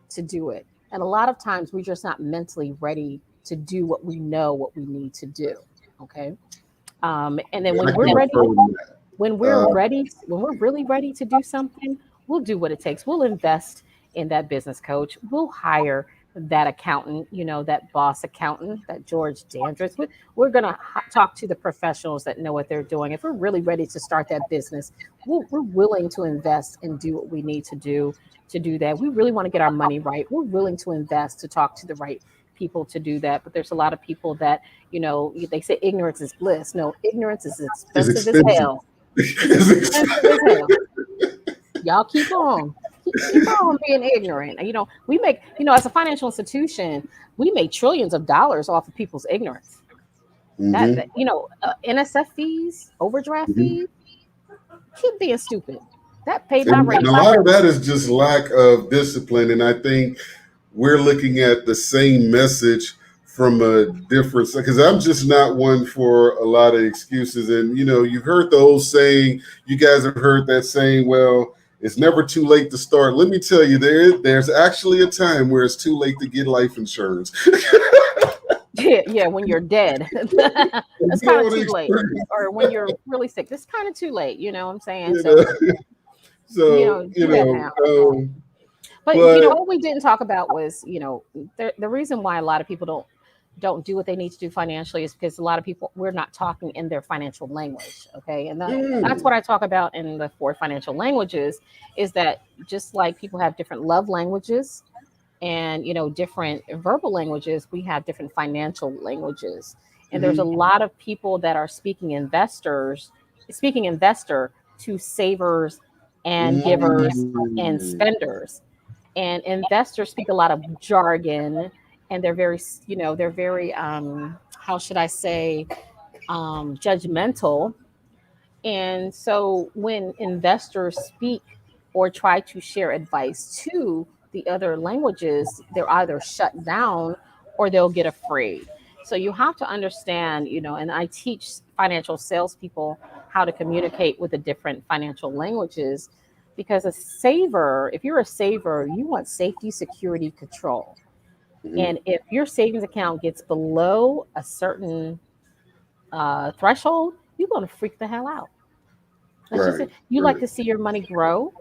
to do it. And a lot of times we're just not mentally ready to do what we know what we need to do. Okay. And then I can affirm that. when we're really ready to do something, we'll do what it takes. We'll invest in that business coach. We'll hire that accountant, that boss accountant, that George Dandris. We're going to talk to the professionals that know what they're doing. If we're really ready to start that business, we're willing to invest and do what we need to do that. We really want to get our money right. We're willing to invest to talk to the right people to do that. But there's a lot of people that, they say ignorance is bliss. No, ignorance is expensive as hell. It's expensive as hell. Y'all keep on being ignorant. We make, as a financial institution, we make trillions of dollars off of people's ignorance. NSF fees, overdraft fees, keep being stupid. That paid my rent. And a lot of that is just lack of discipline. And I think we're looking at the same message from a different, because I'm just not one for a lot of excuses. And, you've heard the old saying, you guys have heard that saying, well, it's never too late to start. Let me tell you, there's actually a time where it's too late to get life insurance. Yeah, when you're dead. That's kind of too late. Or when you're really sick. That's kind of too late, you know what I'm saying? But what we didn't talk about was, the reason why a lot of people don't do what they need to do financially is because a lot of people, we're not talking in their financial language. Okay. And that's what I talk about in the 4 financial languages, is that just like people have different love languages and, different verbal languages, we have different financial languages. And there's a lot of people that are speaking investor to savers and givers and spenders. And investors speak a lot of jargon, and they're very, how should I say, judgmental. And so when investors speak or try to share advice to the other languages, they're either shut down or they'll get afraid. So you have to understand, and I teach financial salespeople how to communicate with the different financial languages, because if you're a saver, you want safety, security, control. And if your savings account gets below a certain threshold, you're going to freak the hell out. You like to see your money grow.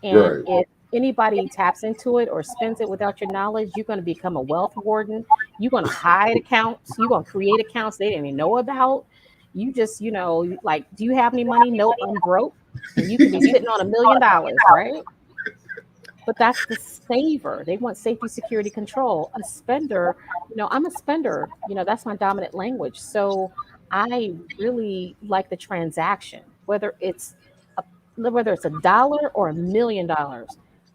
And if anybody taps into it or spends it without your knowledge, you're going to become a wealth warden. You're going to hide accounts. You're going to create accounts they didn't even know about. You just, do you have any money? No, I'm broke. And you can be sitting on $1 million, right? But that's the saver. They want safety, security, control. A spender, I'm a spender. That's my dominant language. So I really like the transaction, whether it's $1 or $1 million. I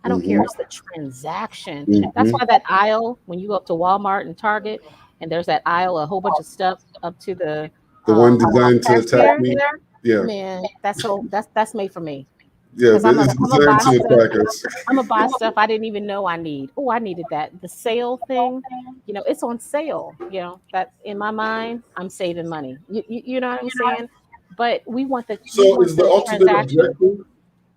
don't care. It's the transaction. That's why that aisle, when you go up to Walmart and Target, and there's that aisle, a whole bunch of stuff up to the one designed to attack me. Yeah, man, that's made for me. Yeah, it's designed to attack us. I'm gonna buy stuff I didn't even know I need. Oh, I needed that. The sale thing, it's on sale. That in my mind, I'm saving money. You know what I'm saying? But we want the is the ultimate objective?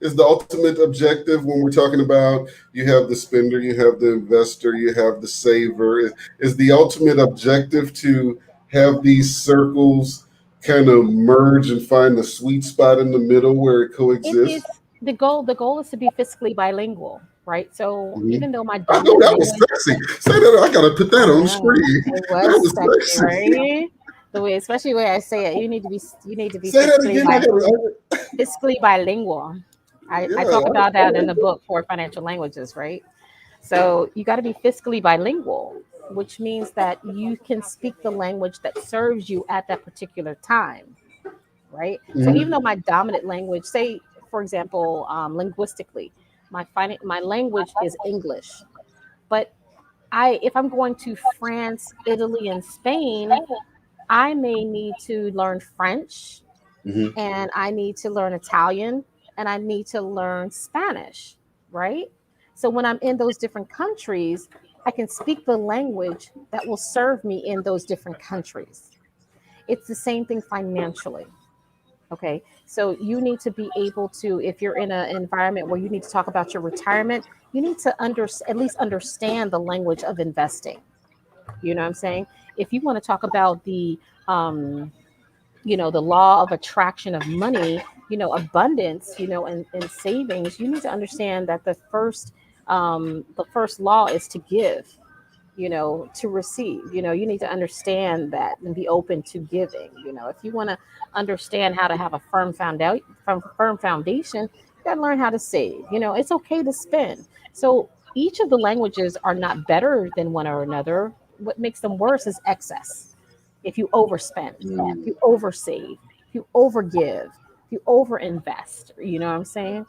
Is the ultimate objective when we're talking about, you have the spender, you have the investor, you have the saver? Is the ultimate objective to have these circles kind of merge and find the sweet spot in the middle where it coexists? The goal is to be fiscally bilingual, right? So even though my I know that was sexy. Say that, I gotta put that on the screen. That was sexy, right? The way, especially the way I say it, you need to be fiscally bilingual. I talk about that in the book, 4 Financial Languages, right? So you got to be fiscally bilingual, which means that you can speak the language that serves you at that particular time, right? So even though my dominant language, say, for example, linguistically, my language is English, but if I'm going to France, Italy, and Spain, I may need to learn French, and I need to learn Italian, and I need to learn Spanish, right? So when I'm in those different countries, I can speak the language that will serve me in those different countries. It's the same thing financially. Okay. So you need to be able to, if you're in an environment where you need to talk about your retirement, you need to at least understand the language of investing. You know what I'm saying? If you want to talk about the the law of attraction of money, abundance, and savings, you need to understand that the first law is to give, to receive. You need to understand that and be open to giving. If you want to understand how to have a firm foundation, you got to learn how to save. It's okay to spend. So each of the languages are not better than one or another. What makes them worse is excess. If you overspend, if you oversave, if you overgive, if you overinvest, you know what I'm saying?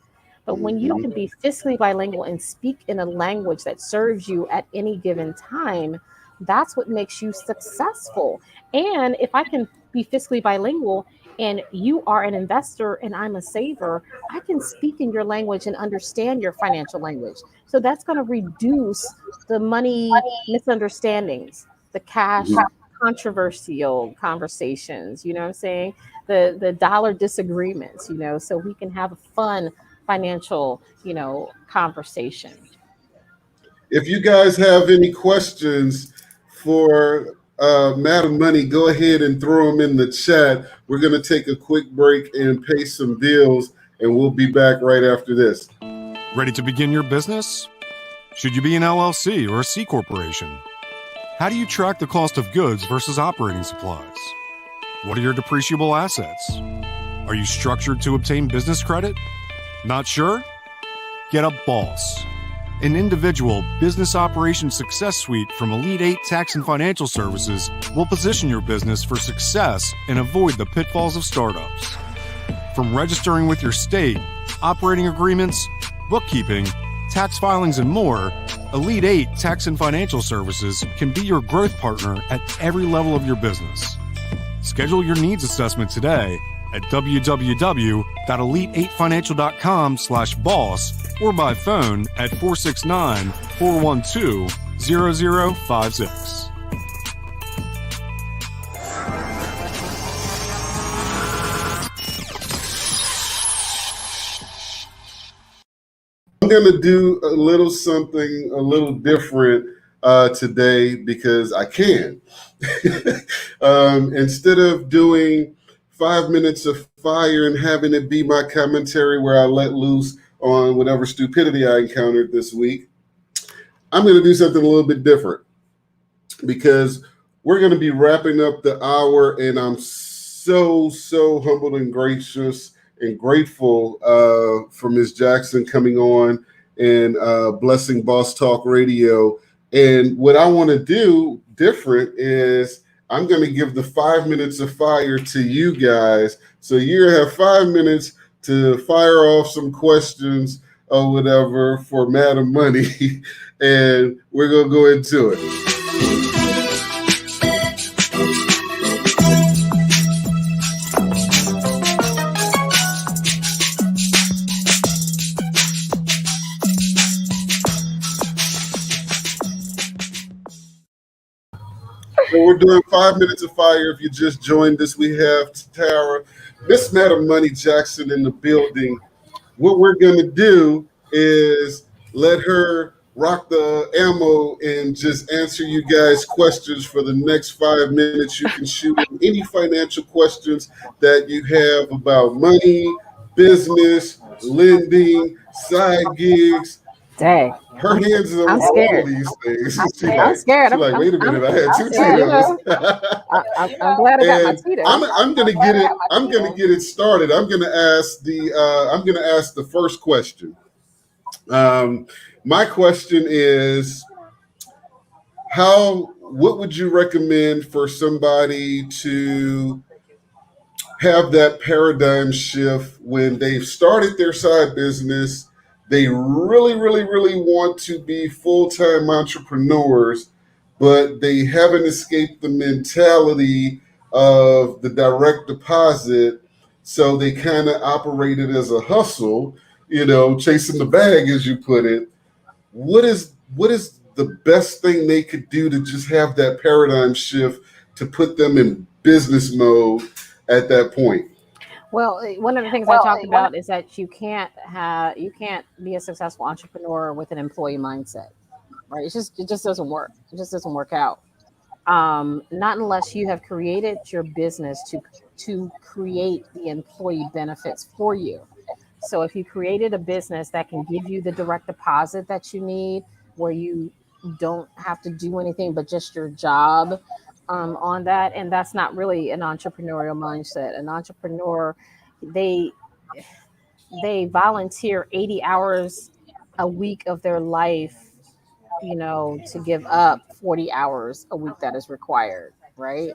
But when you can be fiscally bilingual and speak in a language that serves you at any given time, that's what makes you successful. And if I can be fiscally bilingual and you are an investor and I'm a saver, I can speak in your language and understand your financial language. So that's going to reduce the money misunderstandings, the cash controversial conversations, you know what I'm saying? The dollar disagreements, so we can have a fun financial, conversation. If you guys have any questions for Madam Money, go ahead and throw them in the chat. We're going to take a quick break and pay some bills, and we'll be back right after this. Ready to begin your business? Should you be an LLC or a C corporation? How do you track the cost of goods versus operating supplies? What are your depreciable assets? Are you structured to obtain business credit? Not sure? Get a BOSS, an individual business operations success suite from Elite 8 Tax and Financial Services will position your business for success and avoid the pitfalls of startups. From registering with your state, operating agreements, bookkeeping, tax filings, and more, Elite 8 Tax and Financial Services can be your growth partner at every level of your business. Schedule your needs assessment today at www.elite8financial.com/boss or by phone at 469-412-0056. I'm going to do a little something a little different today because I can. Instead of doing 5 minutes of fire and having it be my commentary where I let loose on whatever stupidity I encountered this week, I'm going to do something a little bit different because we're going to be wrapping up the hour, and I'm so humbled and gracious and grateful for Ms. Jackson coming on and blessing Boss Talk Radio. And what I want to do different is I'm going to give the 5 minutes of fire to you guys. So you have 5 minutes to fire off some questions or whatever for Madam Money, and we're going to go into it. So we're doing 5 minutes of fire. If you just joined us, we have Tara, Miss Madam Money Jackson in the building. What we're going to do is let her rock the ammo and just answer you guys questions for the next 5 minutes. You can shoot in any financial questions that you have about money, business, lending, side gigs. Dang. Her hands are on all of these things. I'm scared. She's like, wait a minute, I had two Tito's. I'm glad I got my Tito's. I'm gonna get it. I'm gonna get it started. I'm gonna ask the first question. My question is, what would you recommend for somebody to have that paradigm shift when they've started their side business? They really want to be full-time entrepreneurs, but they haven't escaped the mentality of the direct deposit. So they kind of operate it as a hustle, chasing the bag, as you put it. What is the best thing they could do to just have that paradigm shift to put them in business mode at that point? Well, one of the things I talked about is that you can't be a successful entrepreneur with an employee mindset, right? It just doesn't work. It just doesn't work out. Not unless you have created your business to create the employee benefits for you. So if you created a business that can give you the direct deposit that you need, where you don't have to do anything but just your job on that, and that's not really an entrepreneurial mindset. An entrepreneur, they volunteer 80 hours a week of their life, to give up 40 hours a week that is required, right?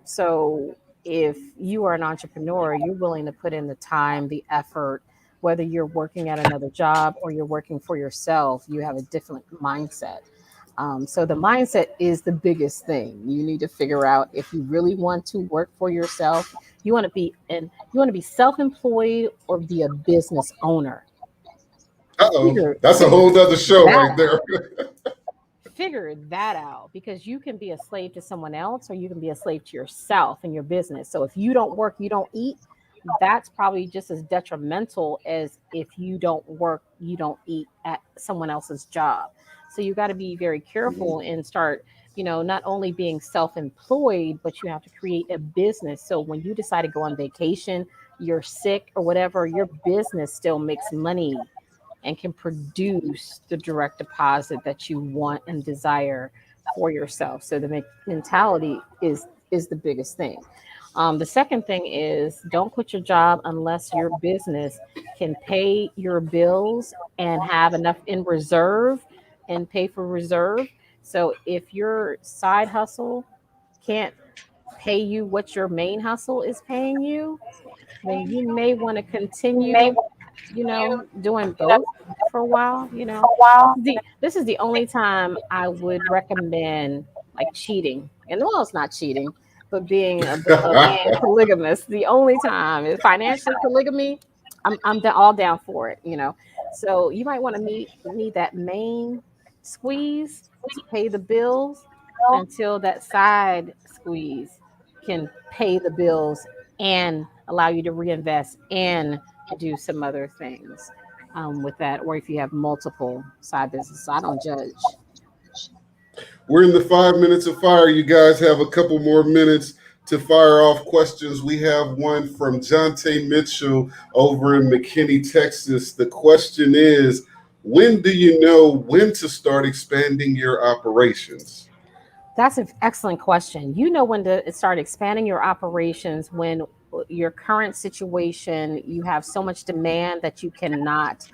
So if you are an entrepreneur, you're willing to put in the time, the effort, whether you're working at another job or you're working for yourself, you have a different mindset. So the mindset is the biggest thing. You need to figure out if you really want to work for yourself. You want to be self-employed or be a business owner. That's a whole other show right there. Figure that out, because you can be a slave to someone else or you can be a slave to yourself and your business. So if you don't work, you don't eat. That's probably just as detrimental as if you don't work, you don't eat at someone else's job. So you got to be very careful and start, not only being self-employed, but you have to create a business. So when you decide to go on vacation, you're sick or whatever, your business still makes money and can produce the direct deposit that you want and desire for yourself. So the mentality is the biggest thing. The second thing is, don't quit your job unless your business can pay your bills and have enough in reserve and pay for reserve. So if your side hustle can't pay you what your main hustle is paying you, then you may want to continue doing both for a while. This is the only time I would recommend like cheating. And well, it's not cheating, but being a polygamous. The only time is financial polygamy. I'm all down for it. So you might want to need that main squeeze to pay the bills until that side squeeze can pay the bills and allow you to reinvest and do some other things with that, or if you have multiple side businesses. I don't judge. We're in the 5 minutes of fire. You guys have a couple more minutes to fire off questions. We have one from Jonte Mitchell over in McKinney, Texas. The question is, when do you know when to start expanding your operations? That's an excellent question. You know when to start expanding your operations when your current situation, you have so much demand that you cannot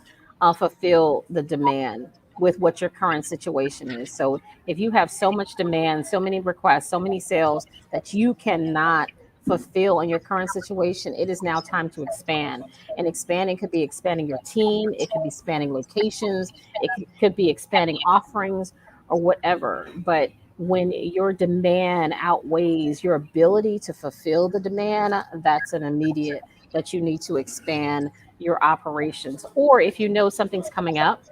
fulfill the demand with what your current situation is. So if you have so much demand, so many requests, so many sales that you cannot fulfill in your current situation, it is now time to expand. And expanding could be expanding your team, it could be expanding locations, it could be expanding offerings or whatever. But when your demand outweighs your ability to fulfill the demand, that's an immediate that you need to expand your operations. Or if you know something's coming up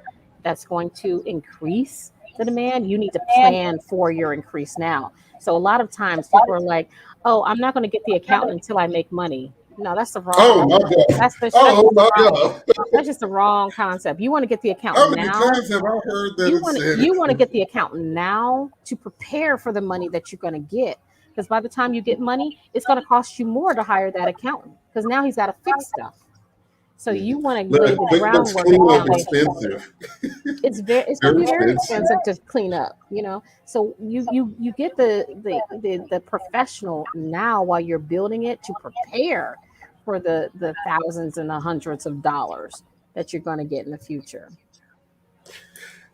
that's going to increase the demand, you need to plan for your increase now. So a lot of times people are like, oh, I'm not going to get the accountant until I make money. No, that's the wrong. Oh my God! That's just the wrong concept. You want to get the accountant now. How many times have I heard that? You want to get the accountant now to prepare for the money that you're going to get. Because by the time you get money, it's going to cost you more to hire that accountant because now he's got to fix stuff. So you want to lay the groundwork. It's going to be very expensive to clean up, So you get the professional now while you're building it to prepare for the thousands and the hundreds of dollars that you're going to get in the future.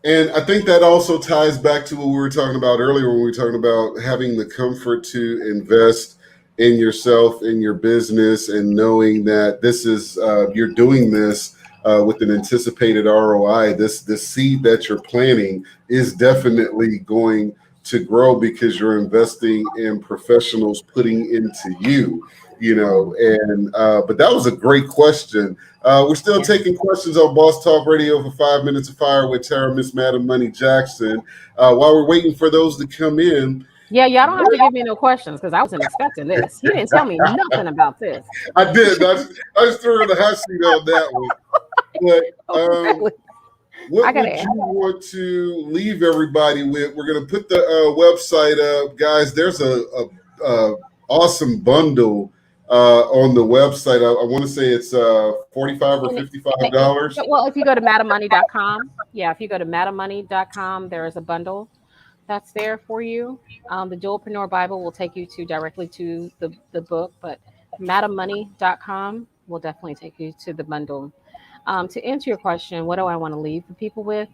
And I think that also ties back to what we were talking about earlier when we were talking about having the comfort to invest in yourself, in your business, and knowing that this is you're doing this with an anticipated ROI. This seed that you're planting is definitely going to grow because you're investing in professionals putting into you. But that was a great question. We're still taking questions on Boss Talk Radio for 5 minutes of fire with Tara, Miss Madam Money Jackson. While we're waiting for those to come in, Yeah, y'all don't have to give me no questions because I wasn't expecting this. You didn't tell me nothing about this. I did. I just threw her in the hot seat on that one. But what I would gotta you want to leave everybody with? We're going to put the website up, guys. There's a awesome bundle on the website. I want to say it's $45 or $55. Well, if you go to madamoney.com, if you go to madamoney.com, there is a bundle that's there for you. The Dualpreneur Bible will take you directly to the book, but madamoney.com will definitely take you to the bundle. To answer your question, what do I want to leave the people with?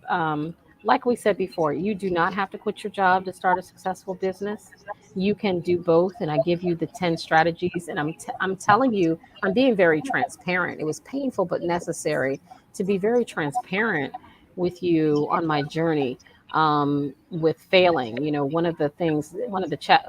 Like we said before, you do not have to quit your job to start a successful business. You can do both, and I give you the 10 strategies. And I'm telling you, I'm being very transparent. It was painful but necessary to be very transparent with you on my journey with failing. You know, one of the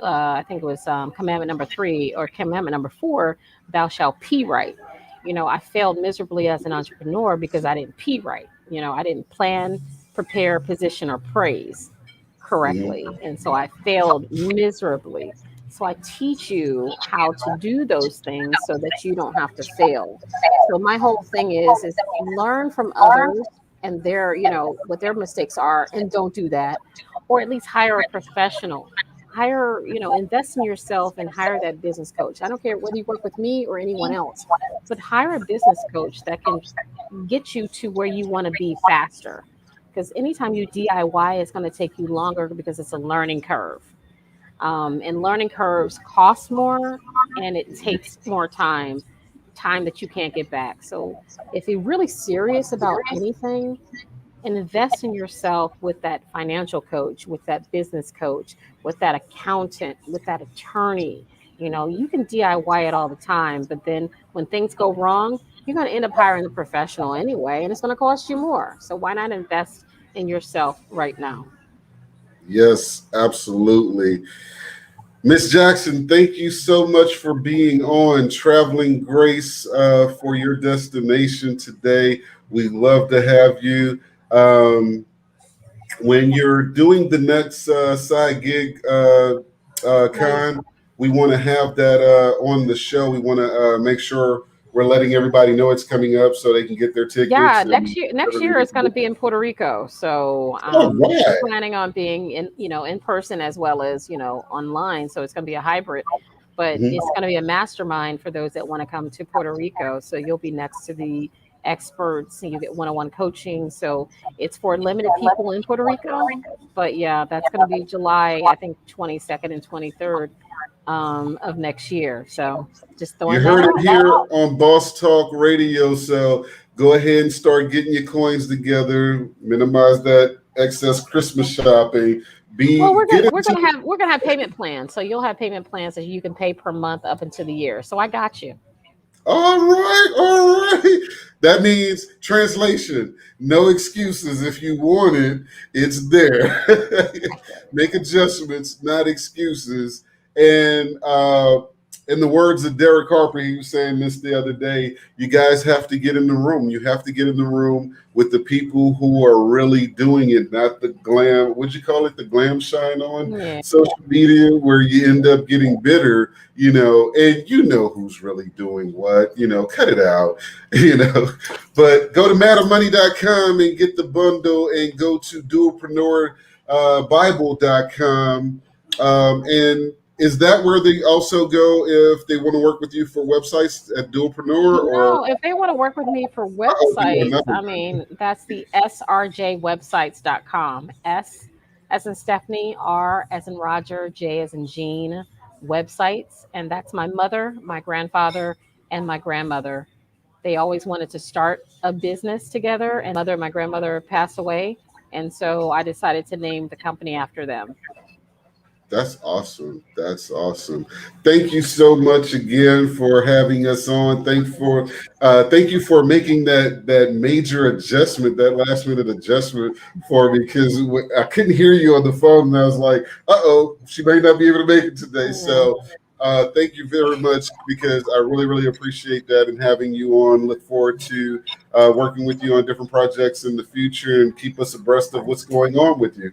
I think it was commandment number 3 or commandment number 4, thou shalt pee right. You know, I failed miserably as an entrepreneur because I didn't pee right. You know, I didn't plan, prepare, position, or praise correctly. And so I failed miserably. So I teach you how to do those things so that you don't have to fail. So my whole thing is learn from others and their, you know, what their mistakes are, and don't do that. Or at least hire a professional. Hire, you know, invest in yourself and hire that business coach. I don't care whether you work with me or anyone else, but hire a business coach that can get you to where you want to be faster. Because anytime you DIY, it's going to take you longer because it's a learning curve. And learning curves cost more and it takes more time that you can't get back. So if you're really serious about anything, invest in yourself with that financial coach, with that business coach, with that accountant, with that attorney. You know, you can DIY it all the time, but then when things go wrong, you're going to end up hiring a professional anyway, and it's going to cost you more. So why not invest in yourself right now? Yes, absolutely. Miss Jackson, thank you so much for being on Traveling Grace for your destination today. We love to have you. When you're doing the next side gig, Con, we want to have that on the show. We want to make sure we're letting everybody know it's coming up so they can get their tickets. Yeah, next year it's going to be in Puerto Rico. So I'm planning on being in person as well as, online. So it's going to be a hybrid, but it's going to be a mastermind for those that want to come to Puerto Rico. So you'll be next to the experts and you get one-on-one coaching. So it's for limited people in Puerto Rico. But yeah, that's going to be July, I think 22nd and 23rd of next year. So just throwing you heard it here on Boss Talk Radio. So go ahead and start getting your coins together, minimize that excess Christmas shopping. We're gonna have payment plans. So you'll have payment plans that you can pay per month up into the year. So I got you. All right. That means translation. No excuses. If you want it, it's there. Make adjustments, not excuses. And in the words of Derek Harper, he was saying this the other day, you guys have to get in the room. You have to get in the room with the people who are really doing it, not the glam. What'd you call it? The glam shine on social media where you end up getting bitter, and who's really doing what, cut it out, But go to madamoney.com and get the bundle and go to dualpreneurbible.com. And is that where they also go if they want to work with you for websites at Dualpreneur? No, if they want to work with me for websites, that's the srjwebsites.com. S as in Stephanie, R as in Roger, J as in Jean, websites. And that's my mother, my grandfather, and my grandmother. They always wanted to start a business together, and my grandmother passed away. And so I decided to name the company after them. That's awesome. That's awesome. Thank you so much again for having us on. Thank you for making that major adjustment, that last minute adjustment for me, because I couldn't hear you on the phone, and I was like, she may not be able to make it today. So thank you very much, because I really, really appreciate that and having you on. Look forward to working with you on different projects in the future and keep us abreast of what's going on with you.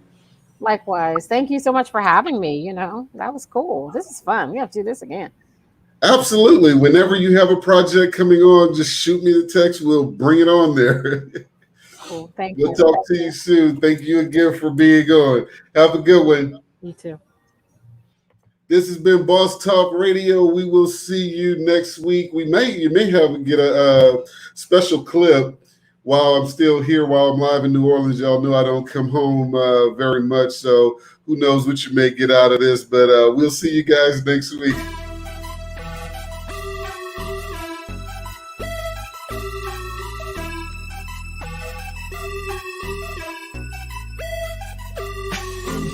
Likewise. Thank you so much for having me. You know, that was cool. This is fun. We have to do this again. Absolutely. Whenever you have a project coming on, just shoot me the text. We'll bring it on there. Cool. Thank you. We'll talk to you soon. Thank you again for being on. Have a good one. You too. This has been Boss Talk Radio. We will see you next week. You may get a special clip while I'm still here, while I'm live in New Orleans. Y'all know I don't come home very much, so who knows what you may get out of this, but we'll see you guys next week.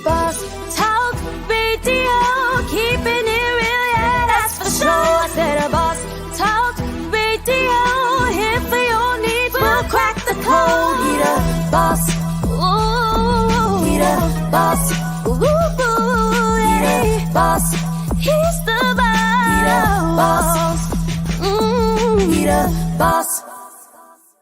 Boss Talk Radio, keeping it real, yeah, that's for sure. I said a Boss Talk Radio, here for your needs, we'll crack the code. He the boss, ooh, he the boss, ooh, yeah, he the boss, he's the boss, he the boss, he the boss.